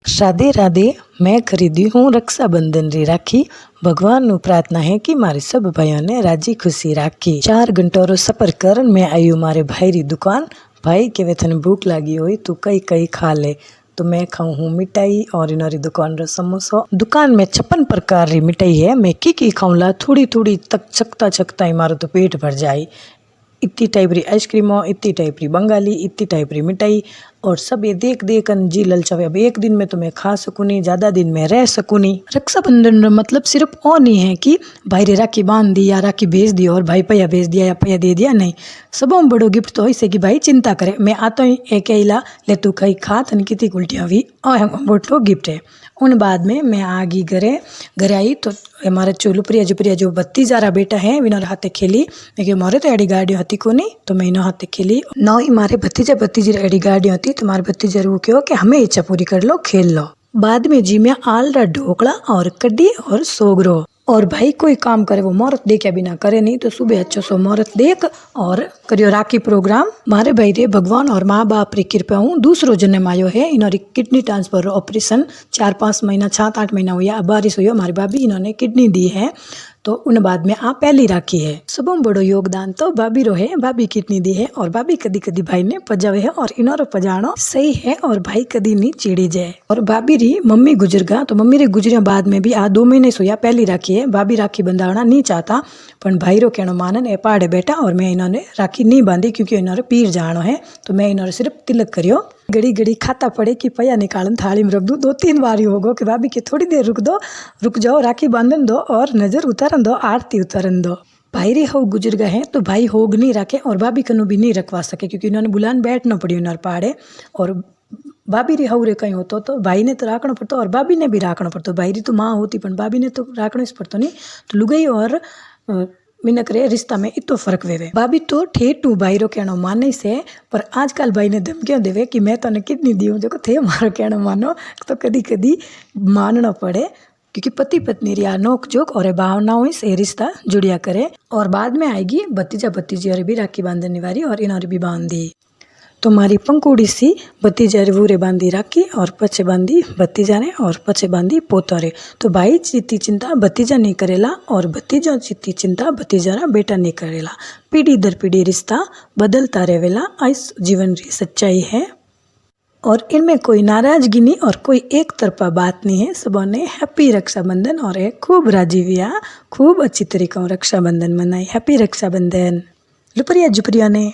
राधे राधे। मैं खरीदी हूँ रक्षाबंधन री राखी। भगवान नु प्रार्थना है कि मारे सब भाइयों ने राजी खुशी राखी। 4 घंटों रो सफर कर मैं आई हूँ मारे भाई री दुकान। भाई के वेथन भूख लगी हुई तू कई कई खा ले। तो मैं खाऊं हूँ मिठाई और इनरी दुकान रो समोसा। दुकान में 56 प्रकार री मिठाई है। मैं की खाऊंला थोड़ी थोड़ी तक चकता चकता ही मारो तो पेट भर जाए। इतनी टाइप री आइसक्रीम, इतनी टाइप री बंगाली, इतनी टाइप री मिठाई और सब ये देख देख जी ललचावे। अब एक दिन में तो मैं खा सकूँ नहीं, ज़्यादा दिन में रह सकूँ नहीं। रक्षाबंधन मतलब सिर्फ वो नहीं है कि भाई रे राखी बांध दी या राखी भेज दी और भाई पैया भेज दिया या पैया दे दिया, नहीं। सबों बड़ो गिफ्ट तो ऐसे कि भाई चिंता करे मैं आता ही एक अला ले तू कहीं खा तन कितनी उल्टियाँ हुई और बोटो गिफ्ट है। उन बाद में मैं आ गई घर आई तो हमारे चोलुप्रिया जुप्रिया जो भतीजा बेटा है विनोर हाथे खेली। मैं मारे तो एडी गाड़ी होती को नहीं तो मैं इन्हों हाथे खेली ना ही मारे भतीजा भतीजी एडी गाड़ी होती तो मारे भतीजा वो क्यों कि हमें इच्छा पूरी कर लो खेल लो। बाद में जी मैं आलरा ढोकला और कड्डी और सोगरो और भाई कोई काम करे वो मुहूर्त देखे बिना करे नहीं। तो सुबह अच्छो सो मुहूर्त देख और करियो राखी प्रोग्राम। मारे भाई रे भगवान और माँ बाप री कृपा हूँ दूसरो जन्म आयो है। इन्होंने किडनी ट्रांसफर ऑपरेशन 4-5 महीना 7-8 महीना हुआ बारिश हुई हमारी भाभी इन्होंने किडनी दी है। तो उन बाद में आप पहली राखी है। सबों बड़ो योगदान तो भाभी रो है। भाभी कितनी दी है और भाभी कदी कदी भाई ने पजावे है और इन्होंने पजानो सही है और भाई कदी नहीं चिड़ी जाए। और भाभी री मम्मी गुजर गा तो मम्मी रे गुजरिया बाद में भी 2 महीने सोया पहली राखी है। भाभी राखी बंधाना नहीं चाहता पर भाई रो कहना मानन ए पाड़े बेटा और मैं इन्होंने राखी नहीं बांधी क्योंकि इन्होंने पीर जानो है। तो मैं इन्होंने सिर्फ तिलक करियो। घड़ी घड़ी खाता पड़े कि पैया निकालन थाली में रख दूँ 2-3 बार होगो कि भाभी की थोड़ी देर रुक जाओ राखी बांधन दो और नजर उतारन दो आरती उतारन दो। भाई रे हो गुजर गए हैं तो भाई होग नहीं रखे और भाभी कनु भी नहीं रखवा सके क्योंकि इन्होंने बुलान बैठना पड़ी उन्हें पाड़े। और भाभी री हऊ रे कहीं होतो तो भाई ने तो राखना पड़तो और भाभी ने भी राखना पड़तो। भाई री तो माँ होती पर भाभी ने तो राखना ही पड़तो नहीं। तो लुगाई और मिनक रे रिश्ता में इतो फर्क वेवे। भाभी तो ठेठू भाई रो कहना माने से पर आजकल भाई ने धमकियां देवे कि मैं तने कितनी दी हूँ जो थे मारो कहना मानो। तो कदी कदी मानना पड़े क्योंकि पति पत्नी रिया नोक जोक और भावनाओं से रिश्ता जुड़िया करे। और बाद में आएगी भतीजा भतीजी और भी राखी बांधने वाली और इन्होंने भी बांध दी। तो मारी पंकुड़ी सी भतीजा रे वूरे बांधी राखी और पचे बांधी भतीजा ने और पचे बांधी पोता रे। तो भाई चित्ती चिंता भतीजा नहीं करेला और भतीजा चित्ती चिंता भतीजा रा बेटा नहीं करेला। पीढ़ी दर पीढ़ी रिश्ता बदलता रहेला। इस जीवन री सच्चाई है और इनमें कोई नाराजगी नहीं और कोई एक तरफा बात नहीं है। सबों ने हैप्पी रक्षाबंधन और एक खूब राजी हुआ खूब अच्छी तरीका रक्षाबंधन मनाई। हैप्पी रक्षाबंधन लुपरिया जुपरिया ने।